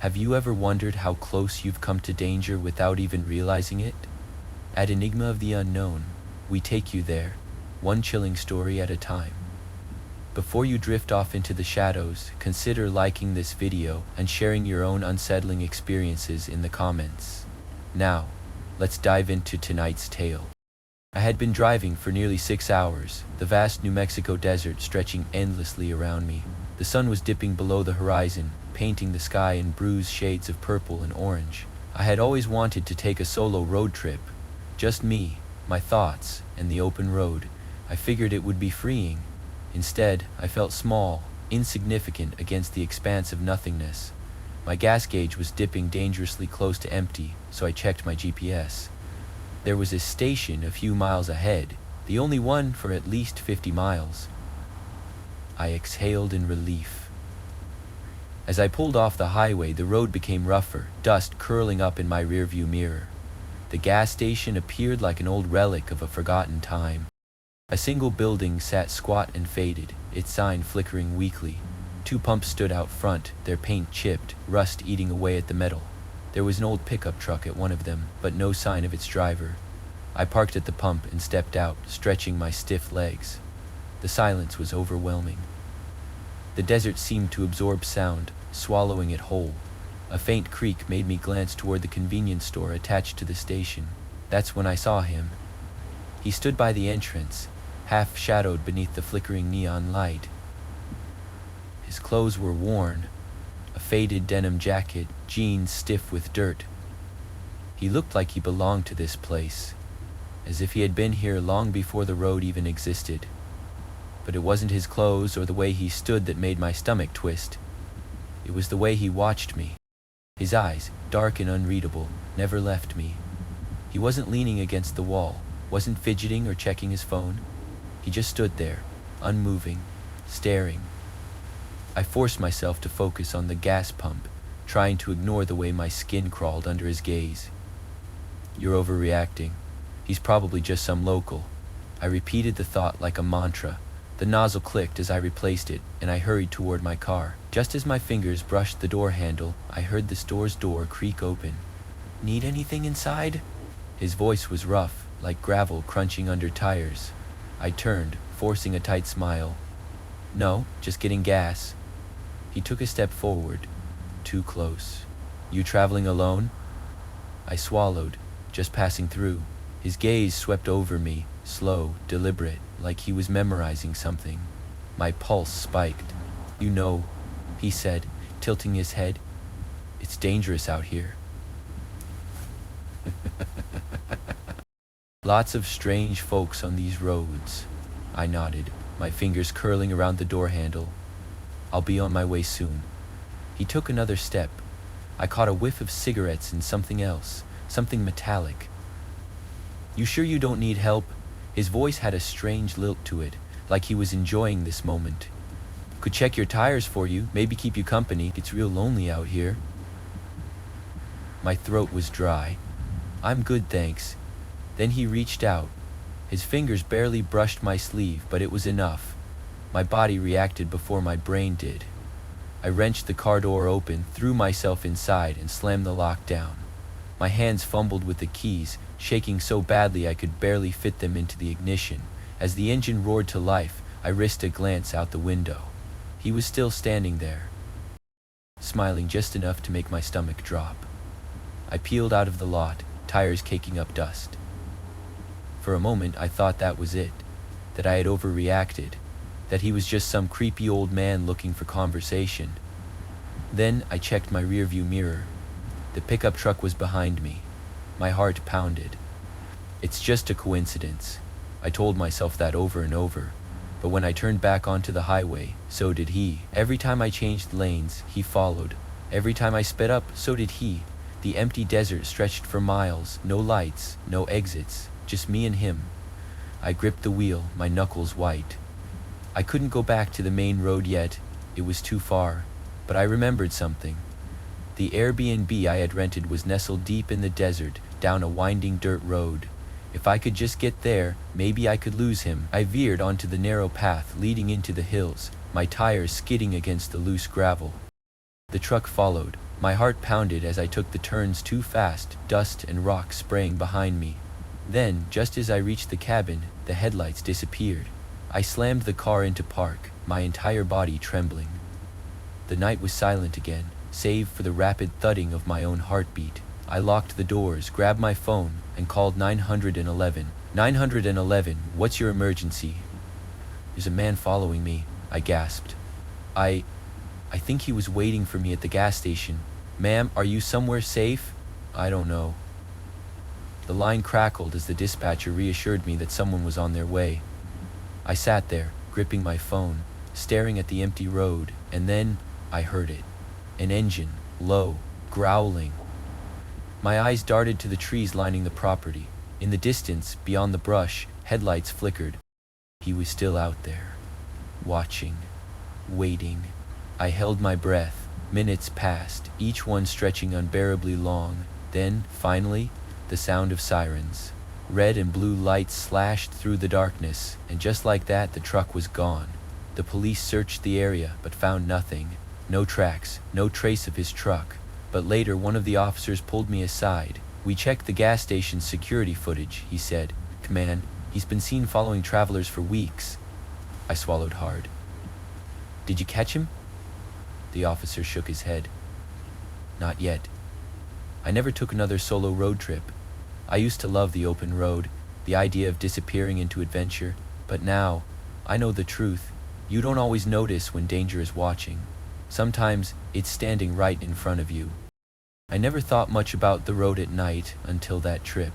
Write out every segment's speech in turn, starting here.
Have you ever wondered how close you've come to danger without even realizing it? At Enigma of the Unknown, we take you there, one chilling story at a time. Before you drift off into the shadows, consider liking this video and sharing your own unsettling experiences in the comments. Now, let's dive into tonight's tale. I had been driving for nearly 6 hours, the vast New Mexico desert stretching endlessly around me. The sun was dipping below the horizon, painting the sky in bruised shades of purple and orange. I had always wanted to take a solo road trip. Just me, my thoughts, and the open road. I figured it would be freeing. Instead, I felt small, insignificant against the expanse of nothingness. My gas gauge was dipping dangerously close to empty, so I checked my GPS. There was a station a few miles ahead, the only one for at least 50 miles. I exhaled in relief. As I pulled off the highway, the road became rougher, dust curling up in my rearview mirror. The gas station appeared like an old relic of a forgotten time. A single building sat squat and faded, its sign flickering weakly. 2 pumps stood out front, their paint chipped, rust eating away at the metal. There was an old pickup truck at one of them, but no sign of its driver. I parked at the pump and stepped out, stretching my stiff legs. The silence was overwhelming. The desert seemed to absorb sound, swallowing it whole. A faint creak made me glance toward the convenience store attached to the station. That's when I saw him. He stood by the entrance, half shadowed beneath the flickering neon light. His clothes were worn, a faded denim jacket, jeans stiff with dirt. He looked like he belonged to this place, as if he had been here long before the road even existed. But it wasn't his clothes or the way he stood that made my stomach twist. It was the way he watched me. His eyes, dark and unreadable, never left me. He wasn't leaning against the wall, wasn't fidgeting or checking his phone. He just stood there, unmoving, staring. I forced myself to focus on the gas pump, trying to ignore the way my skin crawled under his gaze. You're overreacting. He's probably just some local. I repeated the thought like a mantra. The nozzle clicked as I replaced it, and I hurried toward my car. Just as my fingers brushed the door handle, I heard the store's door creak open. "Need anything inside?" His voice was rough, like gravel crunching under tires. I turned, forcing a tight smile. "No, just getting gas." He took a step forward, too close. "You traveling alone?" I swallowed, just passing through. His gaze swept over me, slow, deliberate, like he was memorizing something. My pulse spiked. "You know," he said, tilting his head, "it's dangerous out here." "Lots of strange folks on these roads." I nodded, my fingers curling around the door handle. "I'll be on my way soon." He took another step. I caught a whiff of cigarettes and something else, something metallic. "You sure you don't need help?" His voice had a strange lilt to it, like he was enjoying this moment. "Could check your tires for you, maybe keep you company. It's real lonely out here." My throat was dry. "I'm good, thanks." Then he reached out. His fingers barely brushed my sleeve, but it was enough. My body reacted before my brain did. I wrenched the car door open, threw myself inside, and slammed the lock down. My hands fumbled with the keys, shaking so badly I could barely fit them into the ignition. As the engine roared to life, I risked a glance out the window. He was still standing there, smiling just enough to make my stomach drop. I peeled out of the lot, tires caking up dust. For a moment I thought that was it, that I had overreacted, that he was just some creepy old man looking for conversation. Then I checked my rearview mirror. The pickup truck was behind me. My heart pounded. It's just a coincidence. I told myself that over and over. But when I turned back onto the highway, so did he. Every time I changed lanes, he followed. Every time I sped up, so did he. The empty desert stretched for miles, no lights, no exits, just me and him. I gripped the wheel, my knuckles white. I couldn't go back to the main road yet, it was too far. But I remembered something. The Airbnb I had rented was nestled deep in the desert, down a winding dirt road. If I could just get there, maybe I could lose him. I veered onto the narrow path leading into the hills, my tires skidding against the loose gravel. The truck followed, My heart pounded as I took the turns too fast, dust and rocks spraying behind me. Then, just as I reached the cabin, the headlights disappeared. I slammed the car into park, my entire body trembling. The night was silent again, save for the rapid thudding of my own heartbeat. I locked the doors, grabbed my phone, and called 911. 911, what's your emergency? There's a man following me, I gasped. I think he was waiting for me at the gas station. Ma'am, are you somewhere safe? I don't know. The line crackled as the dispatcher reassured me that someone was on their way. I sat there, gripping my phone, staring at the empty road, and then I heard it. An engine, low, growling. My eyes darted to the trees lining the property. In the distance, beyond the brush, headlights flickered. He was still out there, watching, waiting. I held my breath. Minutes passed, each one stretching unbearably long. Then, finally, the sound of sirens. Red and blue lights slashed through the darkness, and just like that, the truck was gone. The police searched the area, but found nothing. No tracks, no trace of his truck. But later, one of the officers pulled me aside. We checked the gas station's security footage, he said. Command, he's been seen following travelers for weeks. I swallowed hard. Did you catch him? The officer shook his head. Not yet. I never took another solo road trip. I used to love the open road, the idea of disappearing into adventure, but now, I know the truth. You don't always notice when danger is watching. Sometimes, it's standing right in front of you. I never thought much about the road at night until that trip.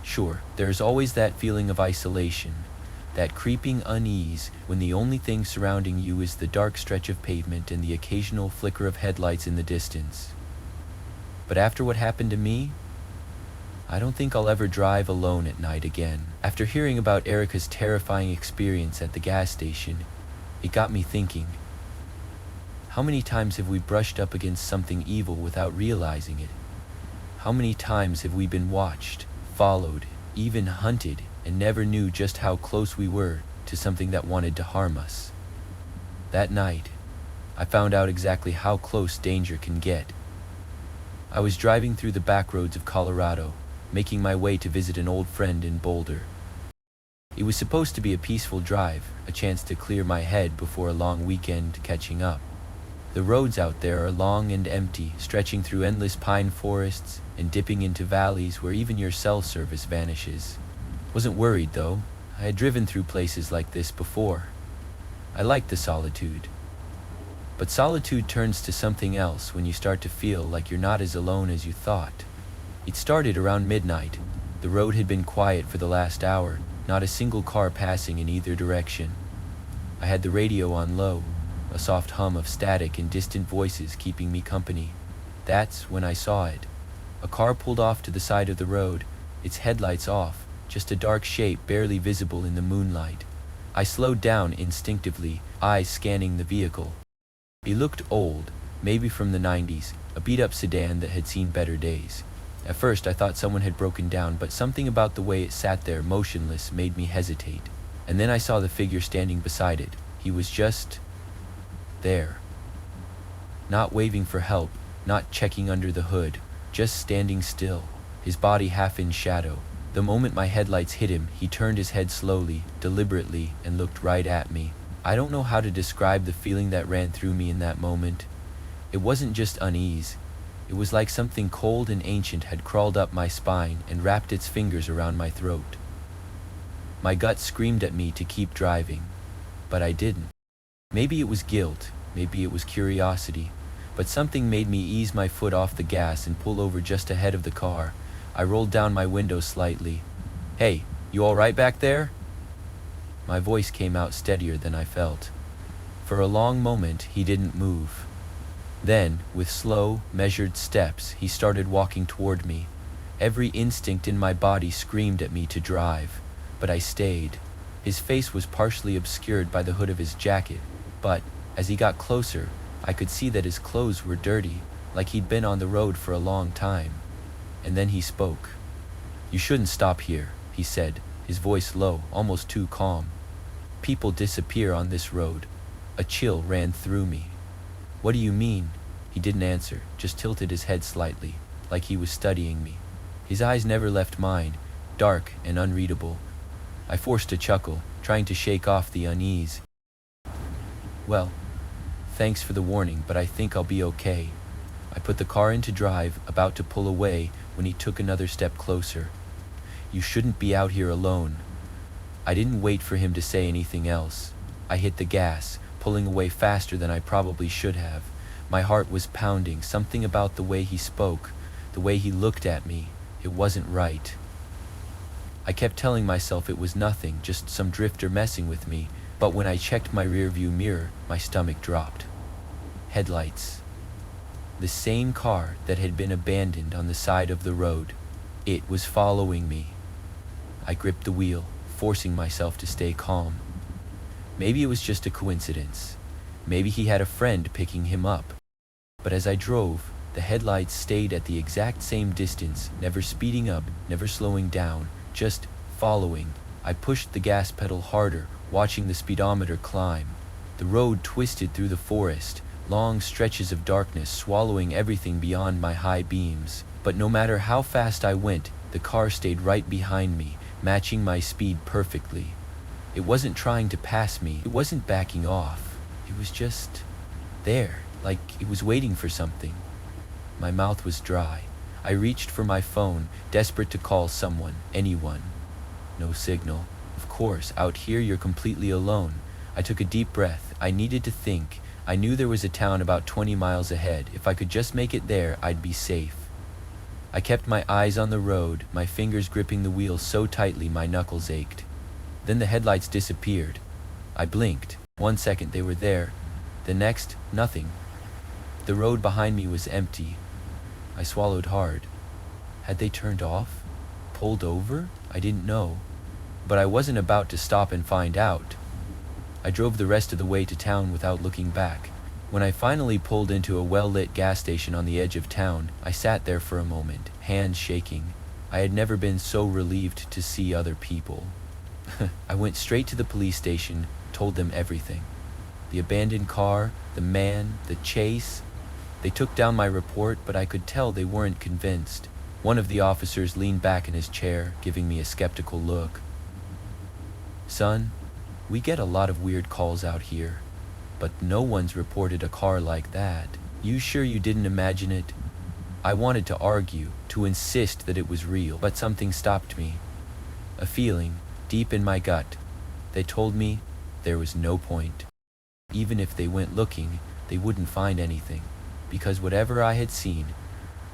Sure, there's always that feeling of isolation, that creeping unease when the only thing surrounding you is the dark stretch of pavement and the occasional flicker of headlights in the distance. But after what happened to me, I don't think I'll ever drive alone at night again. After hearing about Erica's terrifying experience at the gas station, it got me thinking. How many times have we brushed up against something evil without realizing it? How many times have we been watched, followed, even hunted, and never knew just how close we were to something that wanted to harm us? That night, I found out exactly how close danger can get. I was driving through the back roads of Colorado, making my way to visit an old friend in Boulder. It was supposed to be a peaceful drive, a chance to clear my head before a long weekend catching up. The roads out there are long and empty, stretching through endless pine forests and dipping into valleys where even your cell service vanishes. Wasn't worried though. I had driven through places like this before. I liked the solitude. But solitude turns to something else when you start to feel like you're not as alone as you thought. It started around midnight. The road had been quiet for the last hour, not a single car passing in either direction. I had the radio on low, a soft hum of static and distant voices keeping me company. That's when I saw it. A car pulled off to the side of the road, its headlights off, just a dark shape barely visible in the moonlight. I slowed down instinctively, eyes scanning the vehicle. It looked old, maybe from the 90s, a beat-up sedan that had seen better days. At first I thought someone had broken down, but something about the way it sat there motionless made me hesitate. And then I saw the figure standing beside it. He was just there. Not waving for help, not checking under the hood, just standing still, his body half in shadow. The moment my headlights hit him, he turned his head slowly, deliberately, and looked right at me. I don't know how to describe the feeling that ran through me in that moment. It wasn't just unease. It was like something cold and ancient had crawled up my spine and wrapped its fingers around my throat. My gut screamed at me to keep driving, but I didn't. Maybe it was guilt, maybe it was curiosity, but something made me ease my foot off the gas and pull over just ahead of the car. I rolled down my window slightly. "Hey, you all right back there?" My voice came out steadier than I felt. For a long moment, he didn't move. Then, with slow, measured steps, he started walking toward me. Every instinct in my body screamed at me to drive, but I stayed. His face was partially obscured by the hood of his jacket, but, as he got closer, I could see that his clothes were dirty, like he'd been on the road for a long time. And then he spoke. "You shouldn't stop here," he said, his voice low, almost too calm. "People disappear on this road." A chill ran through me. "What do you mean?" He didn't answer, just tilted his head slightly, like he was studying me. His eyes never left mine, dark and unreadable. I forced a chuckle, trying to shake off the unease. "Well, thanks for the warning, but I think I'll be okay." I put the car into drive, about to pull away, when he took another step closer. "You shouldn't be out here alone." I didn't wait for him to say anything else. I hit the gas, pulling away faster than I probably should have. My heart was pounding, something about the way he spoke, the way he looked at me. It wasn't right. I kept telling myself it was nothing, just some drifter messing with me, but when I checked my rearview mirror, my stomach dropped. Headlights. The same car that had been abandoned on the side of the road. It was following me. I gripped the wheel, forcing myself to stay calm. Maybe it was just a coincidence. Maybe he had a friend picking him up. But as I drove, the headlights stayed at the exact same distance, never speeding up, never slowing down, just following. I pushed the gas pedal harder, watching the speedometer climb. The road twisted through the forest, long stretches of darkness swallowing everything beyond my high beams. But no matter how fast I went, the car stayed right behind me, matching my speed perfectly. It wasn't trying to pass me, it wasn't backing off. It was just there, like it was waiting for something. My mouth was dry. I reached for my phone, desperate to call someone, anyone. No signal. Of course, out here you're completely alone. I took a deep breath. I needed to think. I knew there was a town about 20 miles ahead. If I could just make it there, I'd be safe. I kept my eyes on the road, my fingers gripping the wheel so tightly my knuckles ached. Then the headlights disappeared. I blinked. 1 second they were there. The next, nothing. The road behind me was empty. I swallowed hard. Had they turned off? Pulled over? I didn't know. But I wasn't about to stop and find out. I drove the rest of the way to town without looking back. When I finally pulled into a well-lit gas station on the edge of town, I sat there for a moment, hands shaking. I had never been so relieved to see other people. I went straight to the police station, told them everything. The abandoned car, the man, the chase. They took down my report, but I could tell they weren't convinced. One of the officers leaned back in his chair, giving me a skeptical look. "Son, we get a lot of weird calls out here, but no one's reported a car like that. You sure you didn't imagine it?" I wanted to argue, to insist that it was real, but something stopped me. A feeling, deep in my gut. They told me there was no point. Even if they went looking, they wouldn't find anything, because whatever I had seen,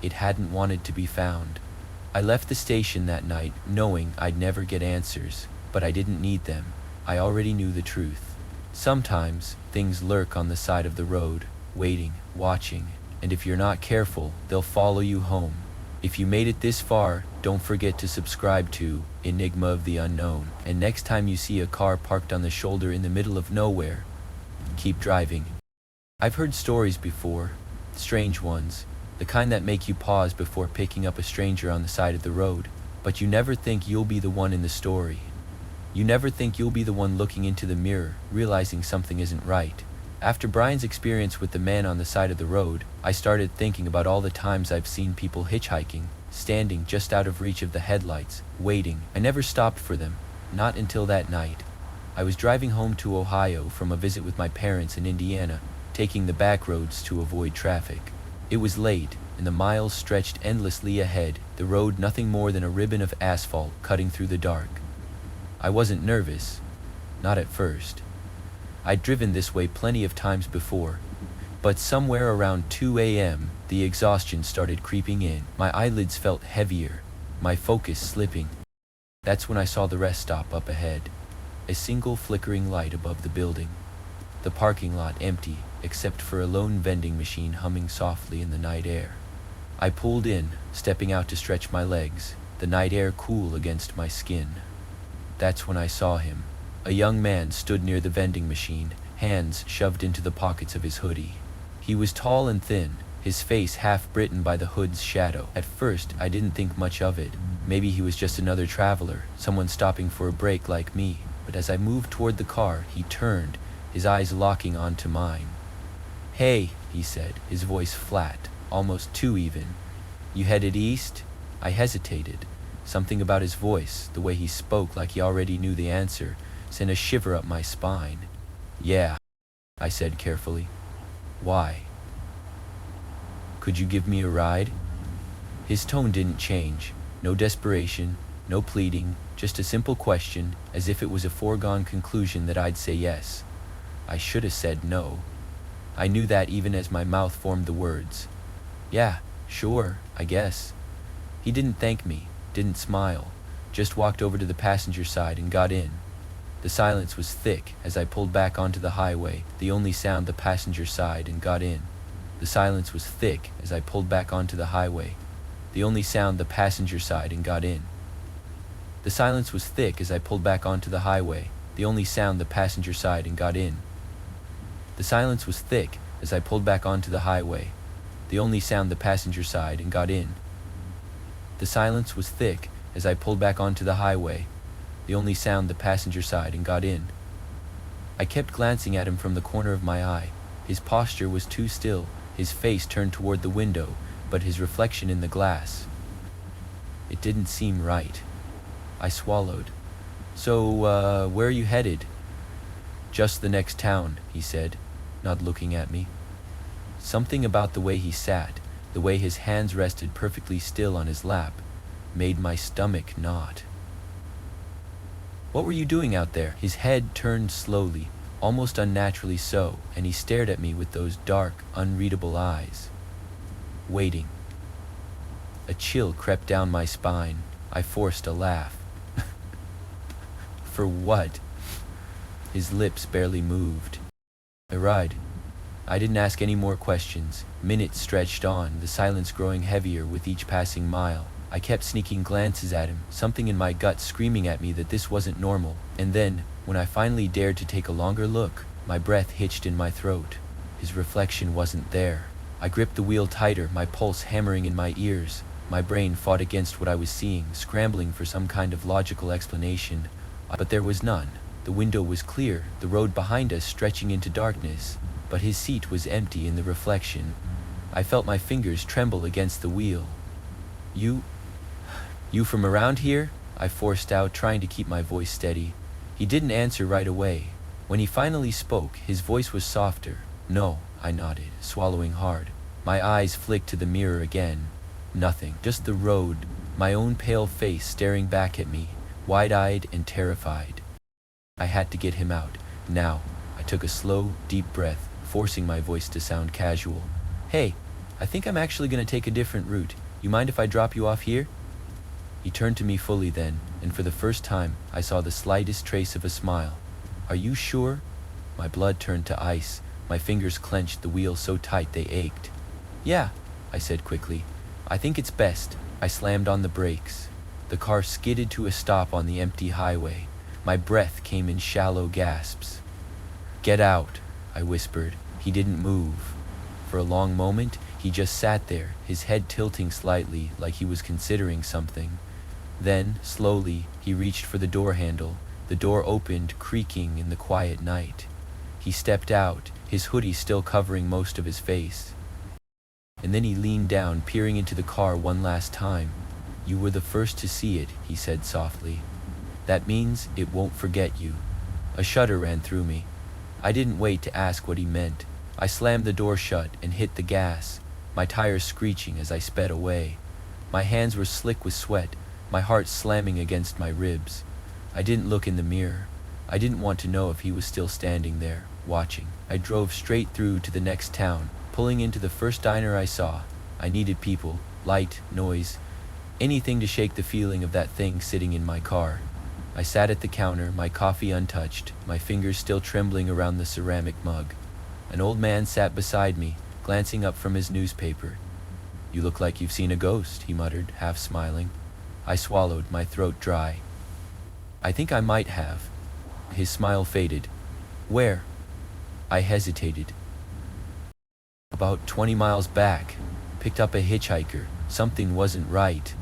it hadn't wanted to be found. I left the station that night knowing I'd never get answers, but I didn't need them. I already knew the truth. Sometimes things lurk on the side of the road, waiting, watching, and if you're not careful, they'll follow you home. If you made it this far, don't forget to subscribe to Enigma of the Unknown, and next time you see a car parked on the shoulder in the middle of nowhere, keep driving. I've heard stories before, strange ones, the kind that make you pause before picking up a stranger on the side of the road, but you never think you'll be the one in the story. You never think you'll be the one looking into the mirror, realizing something isn't right. After Brian's experience with the man on the side of the road, I started thinking about all the times I've seen people hitchhiking, standing just out of reach of the headlights, waiting. I never stopped for them, not until that night. I was driving home to Ohio from a visit with my parents in Indiana, taking the back roads to avoid traffic. It was late, and the miles stretched endlessly ahead, the road nothing more than a ribbon of asphalt cutting through the dark. I wasn't nervous, not at first. I'd driven this way plenty of times before, but somewhere around 2 a.m., the exhaustion started creeping in. My eyelids felt heavier, my focus slipping. That's when I saw the rest stop up ahead, a single flickering light above the building. The parking lot empty, except for a lone vending machine humming softly in the night air. I pulled in, stepping out to stretch my legs, the night air cool against my skin. That's when I saw him. A young man stood near the vending machine, hands shoved into the pockets of his hoodie. He was tall and thin, his face half bitten by the hood's shadow. At first, I didn't think much of it. Maybe he was just another traveler, someone stopping for a break like me. But as I moved toward the car, he turned, his eyes locking onto mine. "Hey," he said, his voice flat, almost too even. You headed east? I hesitated. Something about his voice, the way he spoke like he already knew the answer, sent a shiver up my spine. Yeah, I said carefully. Why? Could you give me a ride? His tone didn't change. No desperation, no pleading, just a simple question, as if it was a foregone conclusion that I'd say yes. I should have said no. I knew that even as my mouth formed the words. Yeah, sure, I guess. He didn't thank me, didn't smile, just walked over to the passenger side and got in. The silence was thick as I pulled back onto the highway, the only sound the passenger side, and got in. The silence was thick as I pulled back onto the highway, the only sound the passenger side, and got in. The silence was thick as I pulled back onto the highway, the only sound the passenger side, and got in. The silence was thick as I pulled back onto the highway, the only sound the passenger side, and got in. The silence was thick as I pulled back onto the highway, the only sound the passenger side, and got in. I kept glancing at him from the corner of my eye. His posture was too still, his face turned toward the window, but his reflection in the glass. It didn't seem right. I swallowed. So, where are you headed? Just the next town, he said, not looking at me. Something about the way he sat, the way his hands rested perfectly still on his lap, made my stomach knot. What were you doing out there? His head turned slowly, almost unnaturally so, and he stared at me with those dark, unreadable eyes. Waiting. A chill crept down my spine. I forced a laugh. For what? His lips barely moved. A ride. I didn't ask any more questions. Minutes stretched on, the silence growing heavier with each passing mile. I kept sneaking glances at him, something in my gut screaming at me that this wasn't normal. And then, when I finally dared to take a longer look, my breath hitched in my throat. His reflection wasn't there. I gripped the wheel tighter, my pulse hammering in my ears. My brain fought against what I was seeing, scrambling for some kind of logical explanation. But there was none. The window was clear, the road behind us stretching into darkness, but his seat was empty in the reflection. I felt my fingers tremble against the wheel. You from around here? I forced out, trying to keep my voice steady. He didn't answer right away. When he finally spoke, his voice was softer. No, I nodded, swallowing hard. My eyes flicked to the mirror again. Nothing, just the road, my own pale face staring back at me, wide-eyed and terrified. I had to get him out, now. I took a slow, deep breath, forcing my voice to sound casual. Hey, I think I'm actually going to take a different route. You mind if I drop you off here? He turned to me fully then, and for the first time, I saw the slightest trace of a smile. Are you sure? My blood turned to ice. My fingers clenched the wheel so tight they ached. Yeah, I said quickly. I think it's best. I slammed on the brakes. The car skidded to a stop on the empty highway. My breath came in shallow gasps. Get out, I whispered. He didn't move. For a long moment, he just sat there, his head tilting slightly like he was considering something. Then, slowly, he reached for the door handle. The door opened, creaking in the quiet night. He stepped out, his hoodie still covering most of his face. And then he leaned down, peering into the car one last time. You were the first to see it, he said softly. That means it won't forget you. A shudder ran through me. I didn't wait to ask what he meant. I slammed the door shut and hit the gas, my tires screeching as I sped away. My hands were slick with sweat, my heart slamming against my ribs. I didn't look in the mirror. I didn't want to know if he was still standing there, watching. I drove straight through to the next town, pulling into the first diner I saw. I needed people, light, noise, anything to shake the feeling of that thing sitting in my car. I sat at the counter, my coffee untouched, my fingers still trembling around the ceramic mug. An old man sat beside me, glancing up from his newspaper. You look like you've seen a ghost, he muttered, half smiling. I swallowed, my throat dry. I think I might have. His smile faded. Where? I hesitated. About 20 miles back. Picked up a hitchhiker. Something wasn't right.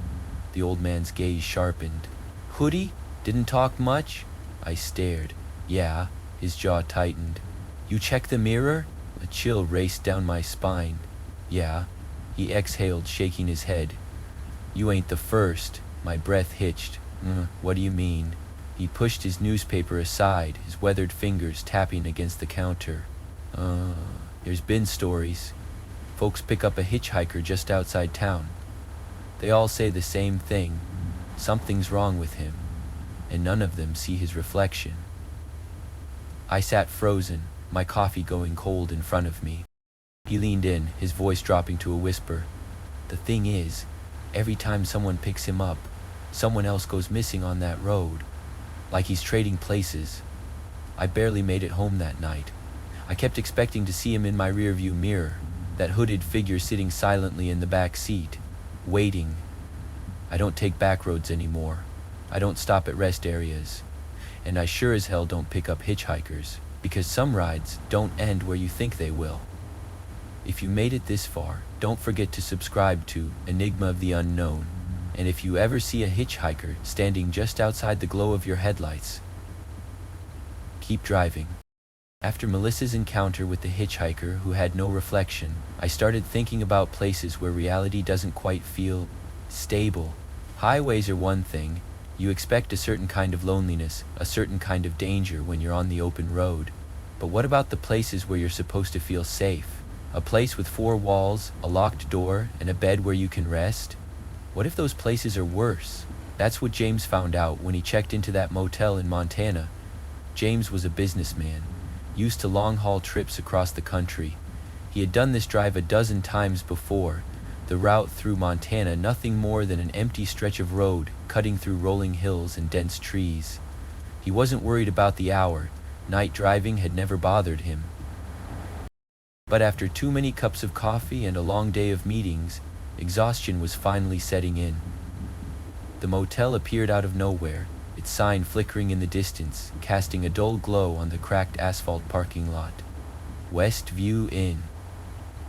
The old man's gaze sharpened. Hoodie? Didn't talk much? I stared. Yeah. His jaw tightened. You check the mirror? A chill raced down my spine. Yeah, he exhaled, shaking his head. You ain't the first. My breath hitched. What do you mean? He pushed his newspaper aside, his weathered fingers tapping against the counter. There's been stories. Folks pick up a hitchhiker just outside town. They all say the same thing. Something's wrong with him, and none of them see his reflection. I sat frozen, my coffee going cold in front of me. He leaned in, his voice dropping to a whisper. The thing is, every time someone picks him up, someone else goes missing on that road. Like he's trading places. I barely made it home that night. I kept expecting to see him in my rearview mirror, that hooded figure sitting silently in the back seat, waiting. I don't take back roads anymore. I don't stop at rest areas. And I sure as hell don't pick up hitchhikers, because some rides don't end where you think they will. If you made it this far, don't forget to subscribe to Enigma of the Unknown. And if you ever see a hitchhiker standing just outside the glow of your headlights, keep driving. After Melissa's encounter with the hitchhiker who had no reflection, I started thinking about places where reality doesn't quite feel stable. Highways are one thing. You expect a certain kind of loneliness, a certain kind of danger when you're on the open road. But what about the places where you're supposed to feel safe? A place with 4 walls, a locked door, and a bed where you can rest? What if those places are worse? That's what James found out when he checked into that motel in Montana. James was a businessman, used to long-haul trips across the country. He had done this drive a dozen times before. The route through Montana, nothing more than an empty stretch of road, cutting through rolling hills and dense trees. He wasn't worried about the hour. Night driving had never bothered him. But after too many cups of coffee and a long day of meetings, exhaustion was finally setting in. The motel appeared out of nowhere, its sign flickering in the distance, casting a dull glow on the cracked asphalt parking lot. Westview Inn.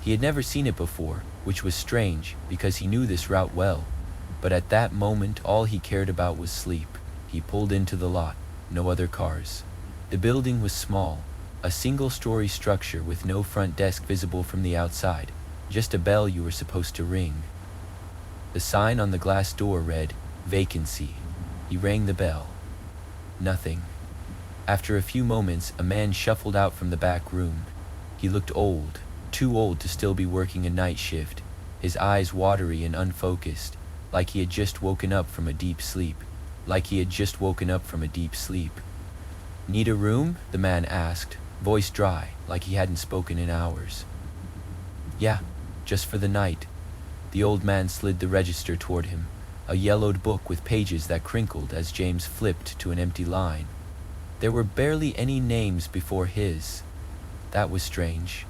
He had never seen it before, which was strange because he knew this route well. But at that moment, all he cared about was sleep. He pulled into the lot, no other cars. The building was small, a single-story structure with no front desk visible from the outside, just a bell you were supposed to ring. The sign on the glass door read, "Vacancy." He rang the bell. Nothing. After a few moments, a man shuffled out from the back room. He looked old, too old to still be working a night shift, his eyes watery and unfocused, like he had just woken up from a deep sleep. Need a room? The man asked, voice dry, like he hadn't spoken in hours. Yeah, just for the night. The old man slid the register toward him, a yellowed book with pages that crinkled as James flipped to an empty line. There were barely any names before his. That was strange.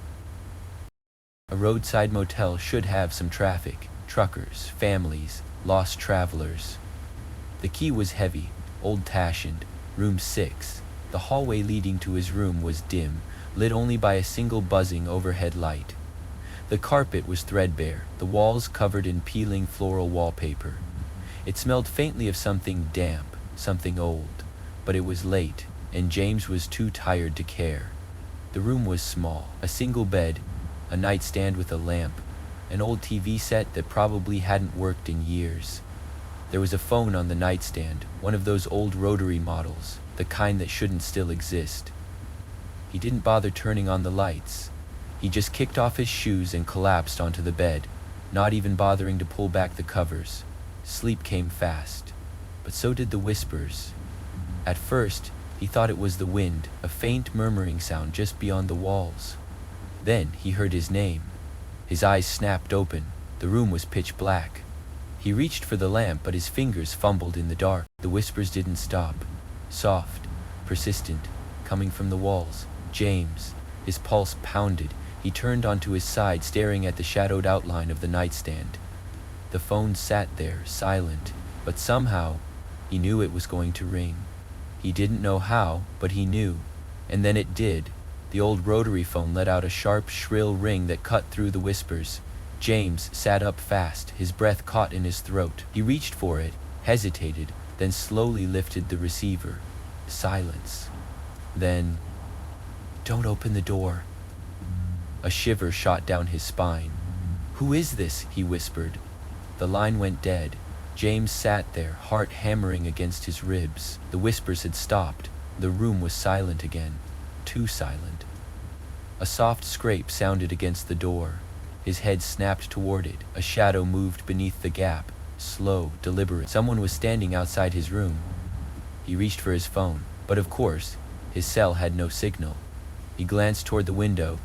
A roadside motel should have some traffic, truckers, families, lost travelers. The key was heavy, old-fashioned, room 6. The hallway leading to his room was dim, lit only by a single buzzing overhead light. The carpet was threadbare, the walls covered in peeling floral wallpaper. It smelled faintly of something damp, something old, but it was late, and James was too tired to care. The room was small, a single bed, a nightstand with a lamp, an old TV set that probably hadn't worked in years. There was a phone on the nightstand, one of those old rotary models, the kind that shouldn't still exist. He didn't bother turning on the lights. He just kicked off his shoes and collapsed onto the bed, not even bothering to pull back the covers. Sleep came fast, but so did the whispers. At first, he thought it was the wind, a faint murmuring sound just beyond the walls. Then he heard his name. His eyes snapped open. The room was pitch black. He reached for the lamp, but his fingers fumbled in the dark. The whispers didn't stop. Soft, persistent, coming from the walls. James. His pulse pounded. He turned onto his side, staring at the shadowed outline of the nightstand. The phone sat there, silent, but somehow, he knew it was going to ring. He didn't know how, but he knew. And then it did. The old rotary phone let out a sharp, shrill ring that cut through the whispers. James sat up fast, his breath caught in his throat. He reached for it, hesitated, then slowly lifted the receiver. Silence. Then, "Don't open the door." A shiver shot down his spine. "Who is this?" he whispered. The line went dead. James sat there, heart hammering against his ribs. The whispers had stopped. The room was silent again. Too silent. A soft scrape sounded against the door. His head snapped toward it. A shadow moved beneath the gap. Slow, deliberate. Someone was standing outside his room. He reached for his phone, but of course, his cell had no signal. He glanced toward the window,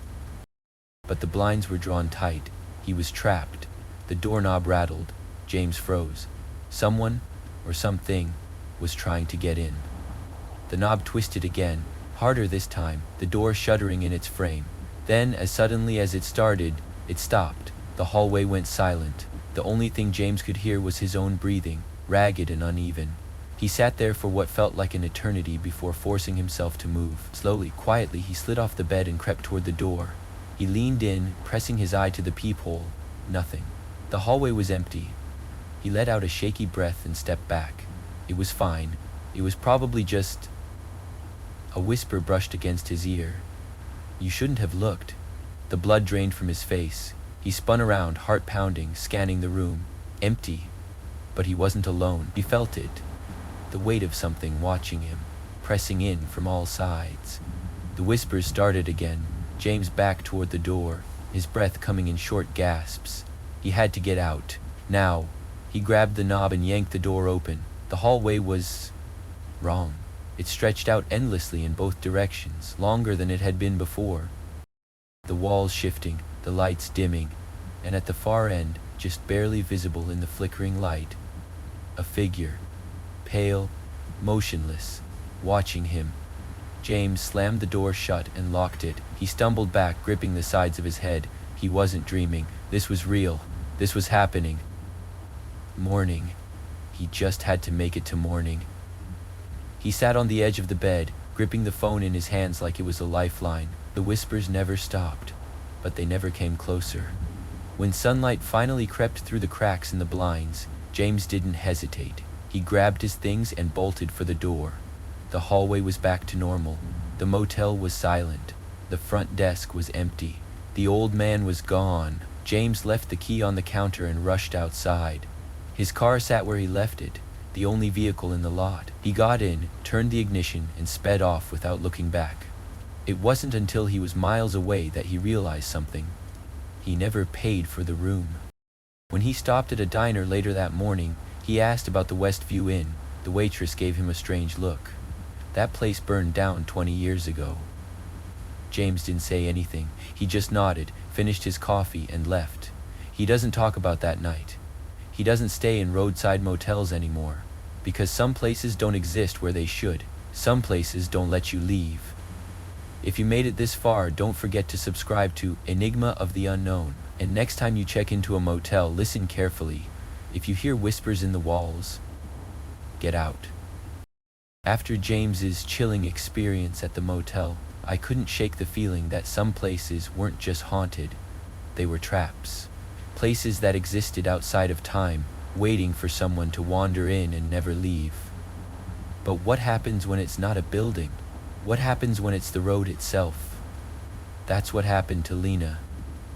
but the blinds were drawn tight. He was trapped. The doorknob rattled. James froze. Someone, or something, was trying to get in. The knob twisted again, harder this time, the door shuddering in its frame. Then, as suddenly as it started, it stopped. The hallway went silent. The only thing James could hear was his own breathing, ragged and uneven. He sat there for what felt like an eternity before forcing himself to move. Slowly, quietly, he slid off the bed and crept toward the door. He leaned in, pressing his eye to the peephole. Nothing. The hallway was empty. He let out a shaky breath and stepped back. It was fine. It was probably just... A whisper brushed against his ear. "You shouldn't have looked." The blood drained from his face. He spun around, heart pounding, scanning the room. Empty. But he wasn't alone. He felt it. The weight of something watching him, pressing in from all sides. The whispers started again. James backed toward the door, his breath coming in short gasps. He had to get out. Now. He grabbed the knob and yanked the door open. The hallway was... wrong. It stretched out endlessly in both directions, longer than it had been before. The walls shifting, the lights dimming, and at the far end, just barely visible in the flickering light, a figure, pale, motionless, watching him. James slammed the door shut and locked it. He stumbled back, gripping the sides of his head. He wasn't dreaming. This was real. This was happening. Morning. He just had to make it to morning. He sat on the edge of the bed, gripping the phone in his hands like it was a lifeline. The whispers never stopped, but they never came closer. When sunlight finally crept through the cracks in the blinds, James didn't hesitate. He grabbed his things and bolted for the door. The hallway was back to normal. The motel was silent. The front desk was empty. The old man was gone. James left the key on the counter and rushed outside. His car sat where he left it, the only vehicle in the lot. He got in, turned the ignition, and sped off without looking back. It wasn't until he was miles away that he realized something. He never paid for the room. When he stopped at a diner later that morning, he asked about the Westview Inn. The waitress gave him a strange look. That place burned down 20 years ago. James didn't say anything. He just nodded, finished his coffee, and left. He doesn't talk about that night. He doesn't stay in roadside motels anymore, because some places don't exist where they should. Some places don't let you leave. If you made it this far, don't forget to subscribe to Enigma of the Unknown. And next time you check into a motel, listen carefully. If you hear whispers in the walls, get out. After James's chilling experience at the motel, I couldn't shake the feeling that some places weren't just haunted, they were traps. Places that existed outside of time, waiting for someone to wander in and never leave. But what happens when it's not a building? What happens when it's the road itself? That's what happened to Lena.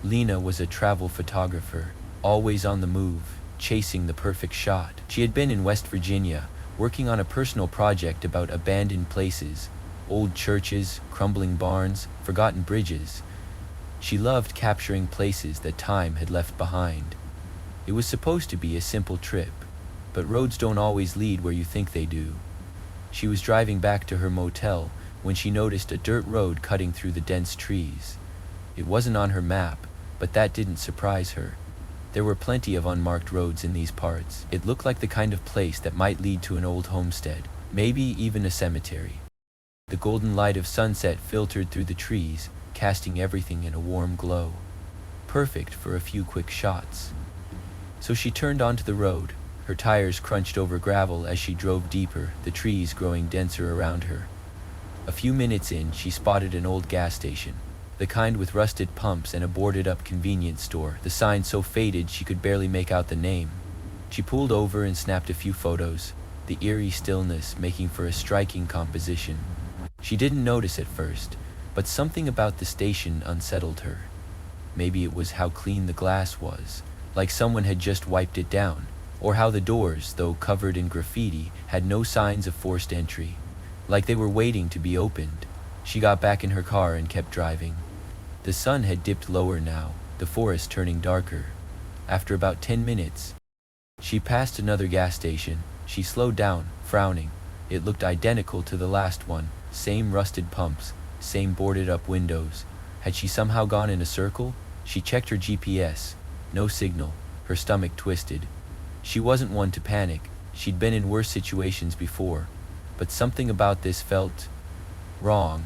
Lena was a travel photographer, always on the move, chasing the perfect shot. She had been in West Virginia, working on a personal project about abandoned places, old churches, crumbling barns, forgotten bridges. She loved capturing places that time had left behind. It was supposed to be a simple trip, but roads don't always lead where you think they do. She was driving back to her motel when she noticed a dirt road cutting through the dense trees. It wasn't on her map, but that didn't surprise her. There were plenty of unmarked roads in these parts. It looked like the kind of place that might lead to an old homestead, maybe even a cemetery. The golden light of sunset filtered through the trees, casting everything in a warm glow. Perfect for a few quick shots. So she turned onto the road. Her tires crunched over gravel as she drove deeper, the trees growing denser around her. A few minutes in, she spotted an old gas station, the kind with rusted pumps and a boarded-up convenience store, the sign so faded she could barely make out the name. She pulled over and snapped a few photos, the eerie stillness making for a striking composition. She didn't notice at first, but something about the station unsettled her. Maybe it was how clean the glass was, like someone had just wiped it down, or how the doors, though covered in graffiti, had no signs of forced entry, like they were waiting to be opened. She got back in her car and kept driving. The sun had dipped lower now, the forest turning darker. After about 10 minutes, she passed another gas station. She slowed down, frowning. It looked identical to the last one, same rusted pumps, same boarded up windows. Had she somehow gone in a circle? She checked her GPS. No signal. Her stomach twisted. She wasn't one to panic. She'd been in worse situations before. But something about this felt wrong.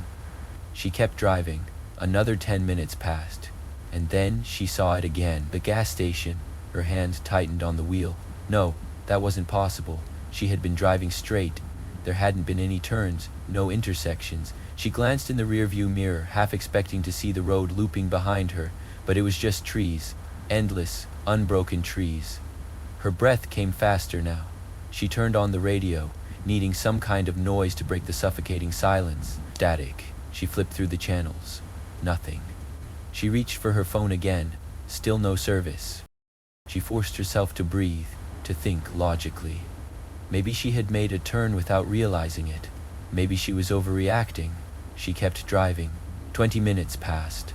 She kept driving. Another 10 minutes passed. And then she saw it again. The gas station. Her hand tightened on the wheel. No, that wasn't possible. She had been driving straight. There hadn't been any turns, no intersections. She glanced in the rearview mirror, half expecting to see the road looping behind her, but it was just trees. Endless, unbroken trees. Her breath came faster now. She turned on the radio, needing some kind of noise to break the suffocating silence. Static. She flipped through the channels. Nothing. She reached for her phone again. Still no service. She forced herself to breathe, to think logically. Maybe she had made a turn without realizing it. Maybe she was overreacting. She kept driving. 20 minutes passed.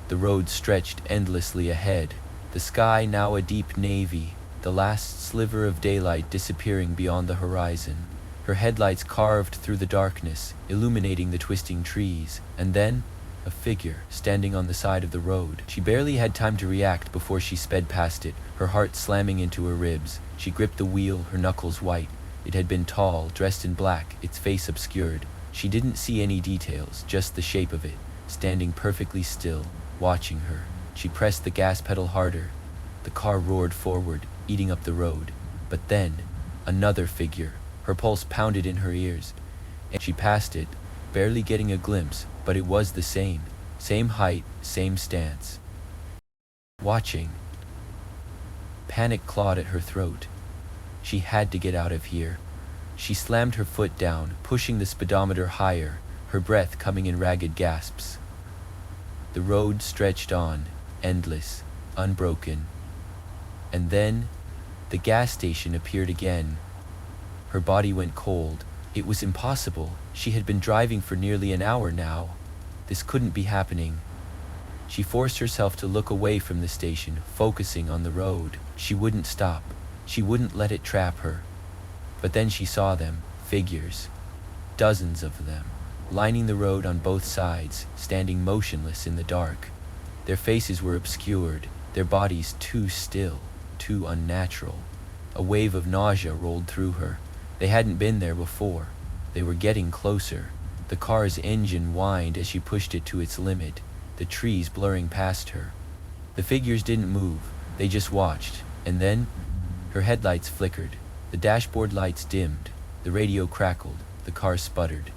The road stretched endlessly ahead. The sky now a deep navy, the last sliver of daylight disappearing beyond the horizon. Her headlights carved through the darkness, illuminating the twisting trees. And then, a figure standing on the side of the road. She barely had time to react before she sped past it, her heart slamming into her ribs. She gripped the wheel, her knuckles white. It had been tall, dressed in black, its face obscured. She didn't see any details, just the shape of it, standing perfectly still, watching her. She pressed the gas pedal harder. The car roared forward, eating up the road. But then, another figure. Her pulse pounded in her ears, and she passed it, barely getting a glimpse, but it was the same. Same height, same stance. Watching. Panic clawed at her throat. She had to get out of here. She slammed her foot down, pushing the speedometer higher, her breath coming in ragged gasps. The road stretched on, endless, unbroken. And then, the gas station appeared again. Her body went cold. It was impossible. She had been driving for nearly an hour now. This couldn't be happening. She forced herself to look away from the station, focusing on the road. She wouldn't stop. She wouldn't let it trap her. But then she saw them, figures. Dozens of them, lining the road on both sides, standing motionless in the dark. Their faces were obscured, their bodies too still, too unnatural. A wave of nausea rolled through her. They hadn't been there before. They were getting closer. The car's engine whined as she pushed it to its limit, the trees blurring past her. The figures didn't move, they just watched, and then her headlights flickered, the dashboard lights dimmed, the radio crackled, the car sputtered.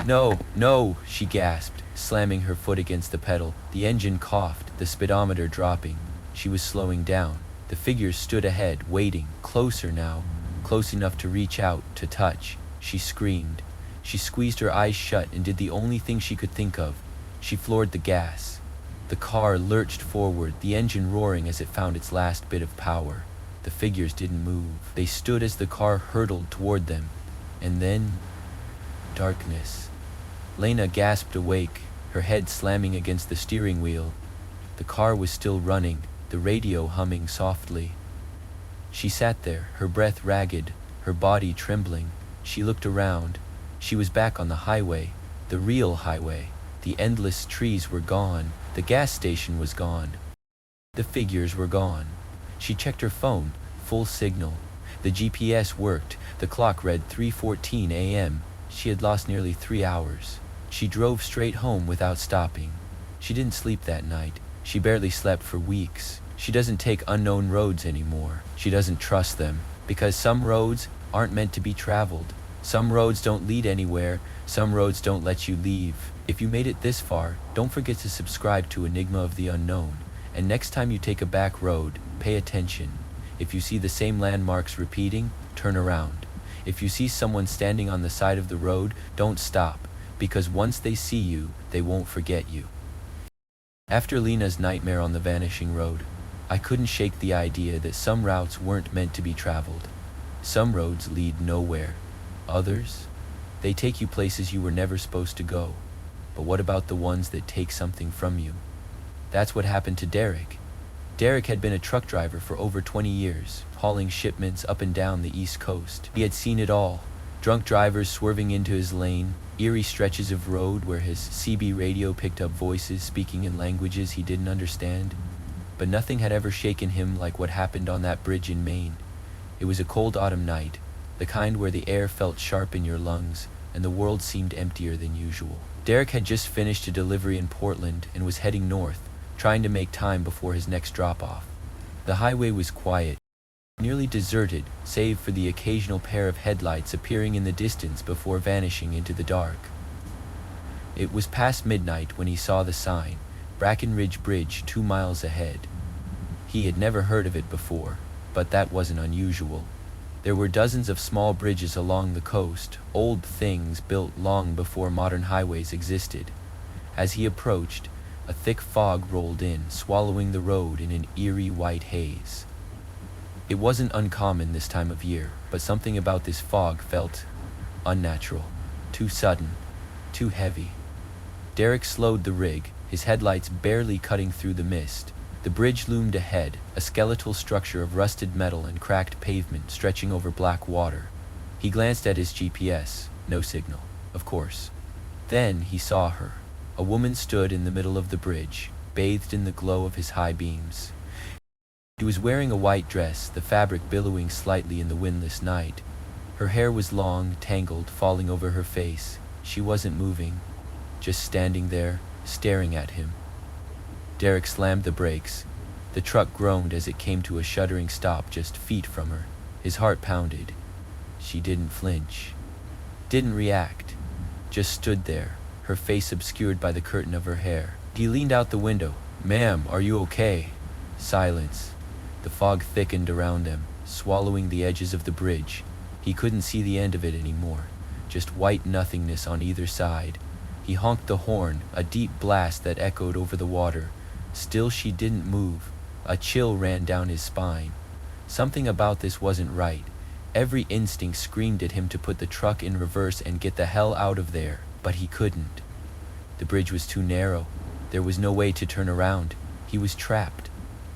No, no, she gasped, slamming her foot against the pedal. The engine coughed, the speedometer dropping. She was slowing down. The figures stood ahead, waiting, closer now, close enough to reach out, to touch. She screamed. She squeezed her eyes shut and did the only thing she could think of. She floored the gas. The car lurched forward, the engine roaring as it found its last bit of power. The figures didn't move. They stood as the car hurtled toward them. And then, darkness. Lena gasped awake, her head slamming against the steering wheel. The car was still running, the radio humming softly. She sat there, her breath ragged, her body trembling. She looked around. She was back on the highway, the real highway. The endless trees were gone. The gas station was gone. The figures were gone. She checked her phone, full signal. The GPS worked. The clock read 3:14 a.m. She had lost nearly 3 hours. She drove straight home without stopping. She didn't sleep that night. She barely slept for weeks. She doesn't take unknown roads anymore. She doesn't trust them, because some roads aren't meant to be traveled. Some roads don't lead anywhere. Some roads don't let you leave. If you made it this far, don't forget to subscribe to Enigma of the Unknown. And next time you take a back road, pay attention. If you see the same landmarks repeating, turn around. If you see someone standing on the side of the road, don't stop, because once they see you, they won't forget you. After Lena's nightmare on the vanishing road, I couldn't shake the idea that some routes weren't meant to be traveled. Some roads lead nowhere. Others, they take you places you were never supposed to go. But what about the ones that take something from you? That's what happened to Derek. Derek had been a truck driver for over 20 years, hauling shipments up and down the East Coast. He had seen it all. Drunk drivers swerving into his lane, eerie stretches of road where his CB radio picked up voices speaking in languages he didn't understand. But nothing had ever shaken him like what happened on that bridge in Maine. It was a cold autumn night, the kind where the air felt sharp in your lungs and the world seemed emptier than usual. Derek had just finished a delivery in Portland and was heading north, trying to make time before his next drop-off. The highway was quiet, nearly deserted, save for the occasional pair of headlights appearing in the distance before vanishing into the dark. It was past midnight when he saw the sign, Brackenridge Bridge 2 miles ahead. He had never heard of it before, but that wasn't unusual. There were dozens of small bridges along the coast, old things built long before modern highways existed. As he approached, a thick fog rolled in, swallowing the road in an eerie white haze. It wasn't uncommon this time of year, but something about this fog felt unnatural, too sudden, too heavy. Derek slowed the rig, his headlights barely cutting through the mist. The bridge loomed ahead, a skeletal structure of rusted metal and cracked pavement stretching over black water. He glanced at his GPS, no signal, of course. Then he saw her. A woman stood in the middle of the bridge, bathed in the glow of his high beams. She was wearing a white dress, the fabric billowing slightly in the windless night. Her hair was long, tangled, falling over her face. She wasn't moving, just standing there, staring at him. Derek slammed the brakes. The truck groaned as it came to a shuddering stop just feet from her. His heart pounded. She didn't flinch, didn't react, just stood there, her face obscured by the curtain of her hair. He leaned out the window. "Ma'am, are you okay?" Silence. The fog thickened around them, swallowing the edges of the bridge. He couldn't see the end of it anymore, just white nothingness on either side. He honked the horn, a deep blast that echoed over the water. Still she didn't move. A chill ran down his spine. Something about this wasn't right. Every instinct screamed at him to put the truck in reverse and get the hell out of there, but he couldn't. The bridge was too narrow. There was no way to turn around. He was trapped.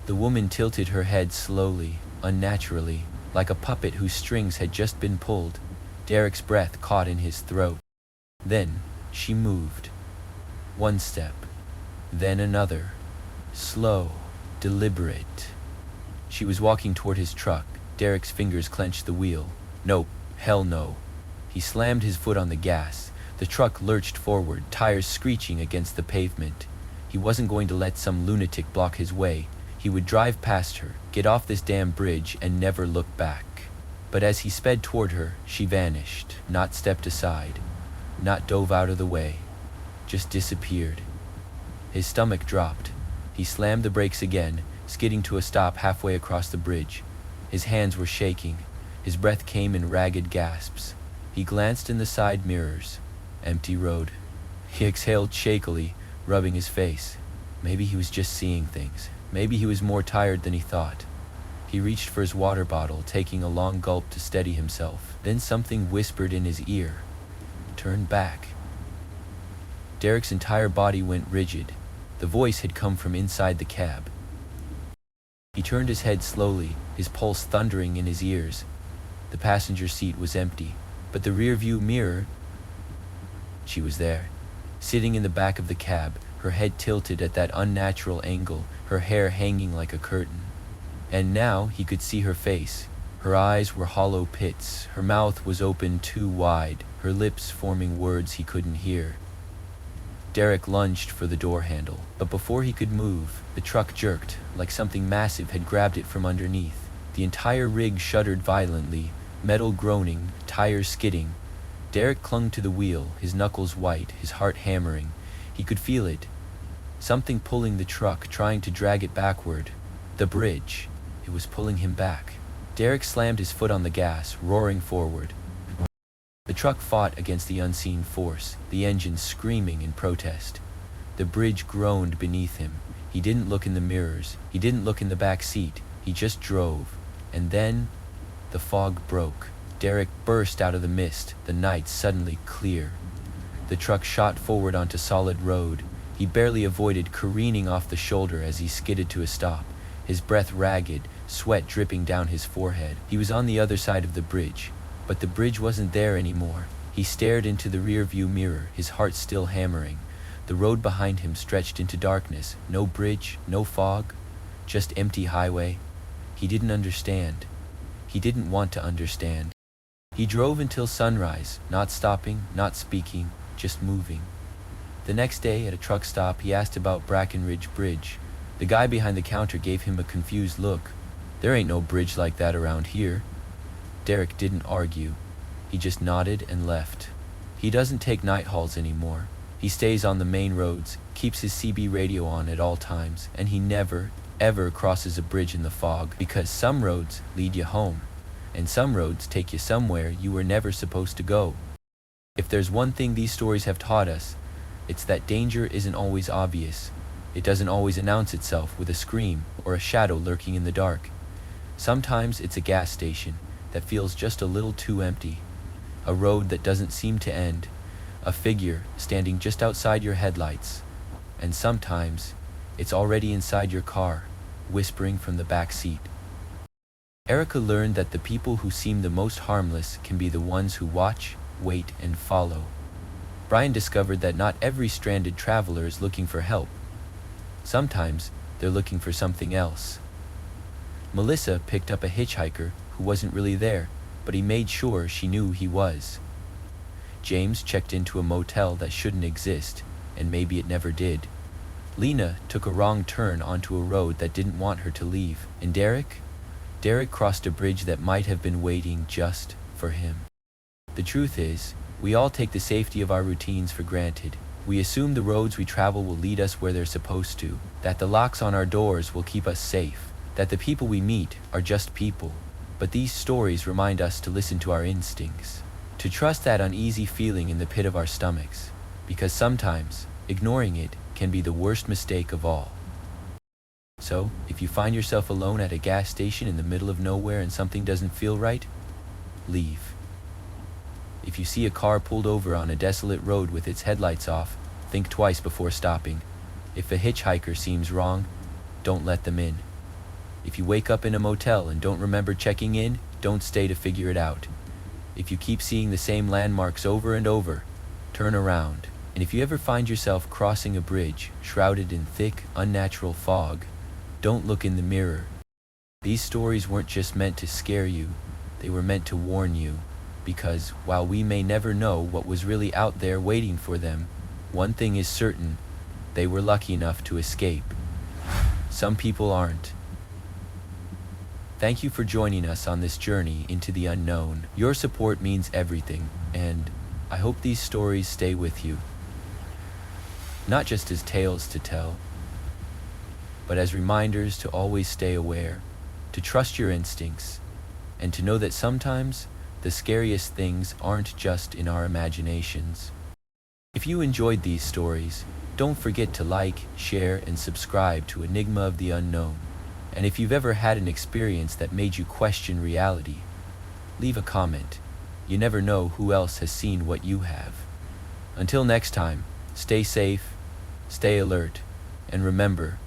The woman tilted her head slowly, unnaturally, like a puppet whose strings had just been pulled. Derek's breath caught in his throat. Then she moved. One step, then another. Slow, deliberate. She was walking toward his truck. Derek's fingers clenched the wheel. Nope, hell no. He slammed his foot on the gas. The truck lurched forward, tires screeching against the pavement. He wasn't going to let some lunatic block his way. He would drive past her, get off this damn bridge, and never look back. But as he sped toward her, she vanished, not stepped aside, not dove out of the way, just disappeared. His stomach dropped. He slammed the brakes again, skidding to a stop halfway across the bridge. His hands were shaking. His breath came in ragged gasps. He glanced in the side mirrors. Empty road. He exhaled shakily, rubbing his face. Maybe he was just seeing things. Maybe he was more tired than he thought. He reached for his water bottle, taking a long gulp to steady himself. Then something whispered in his ear. Turn back. Derek's entire body went rigid. The voice had come from inside the cab. He turned his head slowly, his pulse thundering in his ears. The passenger seat was empty, but the rear-view mirror... She was there, sitting in the back of the cab, her head tilted at that unnatural angle, her hair hanging like a curtain. And now he could see her face. Her eyes were hollow pits, her mouth was open too wide, her lips forming words he couldn't hear. Derek lunged for the door handle, but before he could move, the truck jerked, like something massive had grabbed it from underneath. The entire rig shuddered violently, metal groaning, tires skidding. Derek clung to the wheel, his knuckles white, his heart hammering. He could feel it. Something pulling the truck, trying to drag it backward. The bridge. It was pulling him back. Derek slammed his foot on the gas, roaring forward. The truck fought against the unseen force, the engine screaming in protest. The bridge groaned beneath him. He didn't look in the mirrors. He didn't look in the back seat. He just drove. And then, the fog broke. Derek burst out of the mist, the night suddenly clear. The truck shot forward onto solid road. He barely avoided careening off the shoulder as he skidded to a stop, his breath ragged, sweat dripping down his forehead. He was on the other side of the bridge, but the bridge wasn't there anymore. He stared into the rear-view mirror, his heart still hammering. The road behind him stretched into darkness. No bridge, no fog, just empty highway. He didn't understand. He didn't want to understand. He drove until sunrise, not stopping, not speaking, just moving. The next day, at a truck stop, he asked about Brackenridge Bridge. The guy behind the counter gave him a confused look. "There ain't no bridge like that around here." Derek didn't argue. He just nodded and left. He doesn't take night hauls anymore. He stays on the main roads, keeps his CB radio on at all times, and he never, ever crosses a bridge in the fog, because some roads lead you home, and some roads take you somewhere you were never supposed to go. If there's one thing these stories have taught us, it's that danger isn't always obvious. It doesn't always announce itself with a scream or a shadow lurking in the dark. Sometimes it's a gas station that feels just a little too empty, a road that doesn't seem to end, a figure standing just outside your headlights, and sometimes it's already inside your car, whispering from the back seat. Erica learned that the people who seem the most harmless can be the ones who watch, wait, and follow. Brian discovered that not every stranded traveler is looking for help. Sometimes they're looking for something else. Melissa picked up a hitchhiker who wasn't really there, but he made sure she knew he was. James checked into a motel that shouldn't exist, and maybe it never did. Lena took a wrong turn onto a road that didn't want her to leave. And Derek crossed a bridge that might have been waiting just for him. The truth is, we all take the safety of our routines for granted. We assume the roads we travel will lead us where they're supposed to, that the locks on our doors will keep us safe, that the people we meet are just people. But these stories remind us to listen to our instincts, to trust that uneasy feeling in the pit of our stomachs, because sometimes ignoring it can be the worst mistake of all. So, if you find yourself alone at a gas station in the middle of nowhere and something doesn't feel right, leave. If you see a car pulled over on a desolate road with its headlights off, think twice before stopping. If a hitchhiker seems wrong, don't let them in. If you wake up in a motel and don't remember checking in, don't stay to figure it out. If you keep seeing the same landmarks over and over, turn around. And if you ever find yourself crossing a bridge shrouded in thick, unnatural fog, don't look in the mirror. These stories weren't just meant to scare you, they were meant to warn you. Because while we may never know what was really out there waiting for them, one thing is certain, they were lucky enough to escape. Some people aren't. Thank you for joining us on this journey into the unknown. Your support means everything, and I hope these stories stay with you. Not just as tales to tell, but as reminders to always stay aware, to trust your instincts, and to know that sometimes the scariest things aren't just in our imaginations. If you enjoyed these stories, don't forget to like, share, and subscribe to Enigma of the Unknown. And if you've ever had an experience that made you question reality, leave a comment. You never know who else has seen what you have. Until next time, stay safe, stay alert, and remember,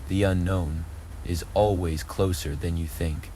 the unknown is always closer than you think.